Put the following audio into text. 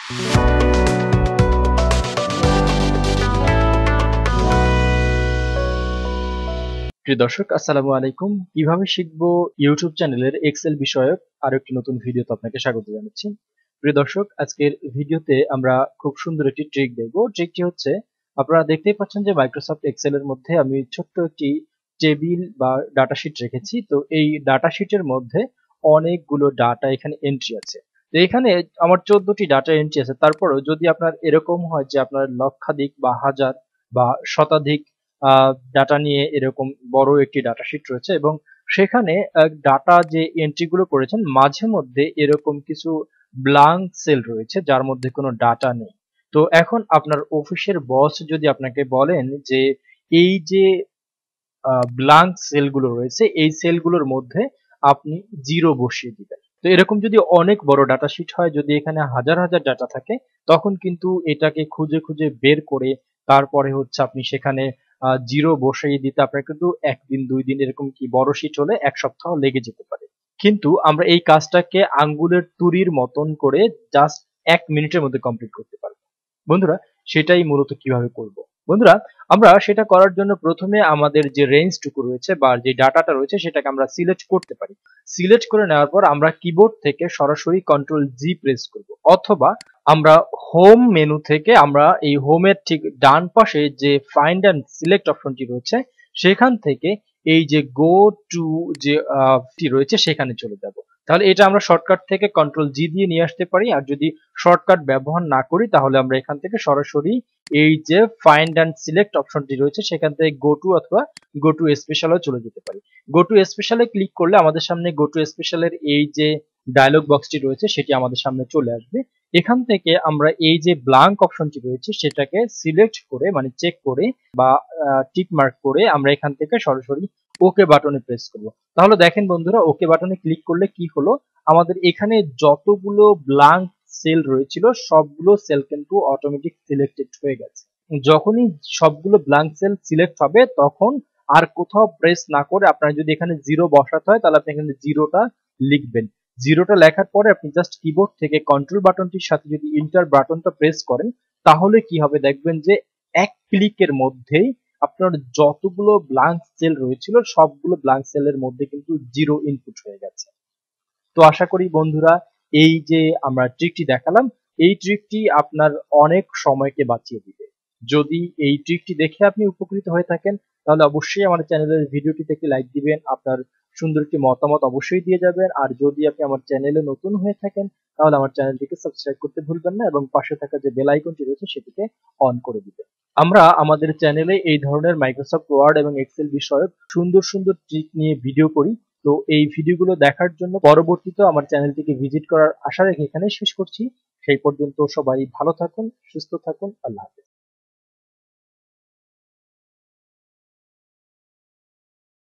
প্রিয় দর্শক, আসসালামু আলাইকুম। কিভাবে শিখবো ইউটিউব চ্যানেলের এক্সেল বিষয়ক আরো একটি নতুন ভিডিওতে আপনাকে স্বাগত জানাচ্ছি। প্রিয় দর্শক, আজকের ভিডিওতে আমরা খুব সুন্দর একটি ট্রিক দেখবো। ট্রিকটি হচ্ছে, আপনারা দেখতেই পাচ্ছেন যে মাইক্রোসফট এক্সেলের মধ্যে আমি ছোট্ট একটি টেবিল বা ডাটা শিট রেখেছি। তো এই ডাটা শিটের মধ্যে অনেকগুলো ডাটা এখানে এন্ট্রি আছে। তো এখানে আমার 14টি ডাটা এন্ট্রি আছে। তারপরেও যদি আপনার এরকম হয় যে আপনার লক্ষাধিক বা হাজার বা শতাধিক ডাটা নিয়ে এরকম বড় একটি ডাটা শিট রয়েছে এবং সেখানে ডাটা যে এন্ট্রি গুলো করেছেন মাঝে মধ্যে এরকম কিছু ব্ল্যাঙ্ক সেল রয়েছে যার মধ্যে কোনো ডাটা নেই। তো এখন আপনার অফিসের বস যদি আপনাকে বলেন যে এই যে ব্ল্যাঙ্ক সেলগুলো রয়েছে এই সেলগুলোর মধ্যে আপনি জিরো বসিয়ে দিবেন। তো এরকম যদি অনেক বড় ডাটা শিট হয়, যদি এখানে হাজার হাজার ডাটা থাকে, তখন কিন্তু এটাকে খুঁজে খুঁজে বের করে তারপরে হচ্ছে আপনি সেখানে জিরো বসিয়ে দিতে আপনার কিন্তু একদিন 2 দিন, এরকম কি বড় শিট হলে 1 সপ্তাহ লেগে যেতে পারে। কিন্তু আমরা এই কাজটাকে আঙ্গুলের তুড়ির মতন করে জাস্ট 1 মিনিটের মধ্যে কমপ্লিট করতে পারবো। বন্ধুরা, সেটাই মূলত কিভাবে করব। বন্ধুরা, আমরা সেটা করার জন্য প্রথমে আমাদের যে রেঞ্জটুকু রয়েছে বা যে ডাটাটা রয়েছে সেটাকে আমরা সিলেক্ট করতে পারি। সিলেক্ট করে নেওয়ার পর আমরা কিবোর্ড থেকে সরাসরি কন্ট্রোল জি প্রেস করব, অথবা আমরা হোম মেনু থেকে আমরা এই হোমের ঠিক ডান পাশে যে ফাইন্ড অ্যান্ড সিলেক্ট অপশনটি রয়েছে সেখান থেকে এই যে গো টু যে রয়েছে সেখানে চলে যাব। তাহলে এটা আমরা শর্টকাট থেকে কন্ট্রোল জি দিয়ে নিয়ে আসতে পারি। আর যদি শর্টকাট ব্যবহার না করি তাহলে আমরা এখান থেকে সরাসরি এই যে ফাইন্ড অ্যান্ড সিলেক্ট অপশনটি রয়েছে সেখান থেকে গো টু অথবা গো টু স্পেশালও চলে যেতে পারি। গো টু স্পেশালে ক্লিক করলে আমাদের সামনে গো টু স্পেশালের এই যে ডায়লগ বক্সটি রয়েছে সেটি আমাদের সামনে চলে আসবে। এখান থেকে আমরা এই যে ব্ল্যাঙ্ক অপশনটি রয়েছে সেটাকে সিলেক্ট করে, মানে চেক করে বা টিক মার্ক করে আমরা এখান থেকে সরাসরি ওকে বাটনে প্রেস করব। তাহলে দেখেন বন্ধুরা, ওকে বাটনে ক্লিক করলে কি হলো, আমাদের এখানে যতগুলো ব্ল্যাঙ্ক সেল রয়েছিল সবগুলো সেল কিন্তু অটোমেটিক সিলেক্টেড হয়ে গেছে। যখনই সবগুলো ব্ল্যাঙ্ক সেল সিলেক্ট হবে তখন আর কোথাও প্রেস না করে আপনার যদি এখানে জিরো বসাতে হয় তাহলে আপনি এখানে জিরোটা লিখবেন। জিরোটা লেখার পরে আপনি জাস্ট কিবোর্ড থেকে কন্ট্রোল বাটনটির সাথে যদি ইন্টার বাটনটা প্রেস করেন তাহলে কি হবে দেখবেন যে এক ক্লিকের মধ্যেই আপনার যতগুলো ব্ল্যাঙ্ক সেল রয়েছিল সবগুলো ব্ল্যাঙ্ক সেলের মধ্যে কিন্তু জিরো ইনপুট হয়ে গেছে। তো আশা করি বন্ধুরা, এই যে আমরা ট্রিকটি দেখালাম এই ট্রিকটি আপনার অনেক সময়কে বাঁচিয়ে দিবে। যদি এই ট্রিকটি দেখে আপনি উপকৃত হয়ে থাকেন তাহলে অবশ্যই আমার চ্যানেলের ভিডিওটিতে একটি লাইক দিবেন, আপনার সুন্দর একটি মতামত অবশ্যই দিয়ে যাবেন। আর যদি আপনি আমার চ্যানেলে নতুন হয়ে থাকেন তাহলে আমার চ্যানেলটিকে সাবস্ক্রাইব করতে ভুলবেন না এবং পাশে থাকা যে বেল আইকনটি রয়েছে সেটিকে অন করে দিবেন। আমরা আমাদের চ্যানেলে এই ধরনের মাইক্রোসফট ওয়ার্ড এবং এক্সেল বিষয়ক সুন্দর সুন্দর ট্রিক নিয়ে ভিডিও করি। তো এই ভিডিওগুলো দেখার জন্য পরবর্তীতে আমার চ্যানেলটিকে ভিজিট করার আশা রেখে এখানে শেষ করছি। সেই পর্যন্ত সবাই ভালো থাকুন, সুস্থ থাকুন। আল্লাহ হাফেজ।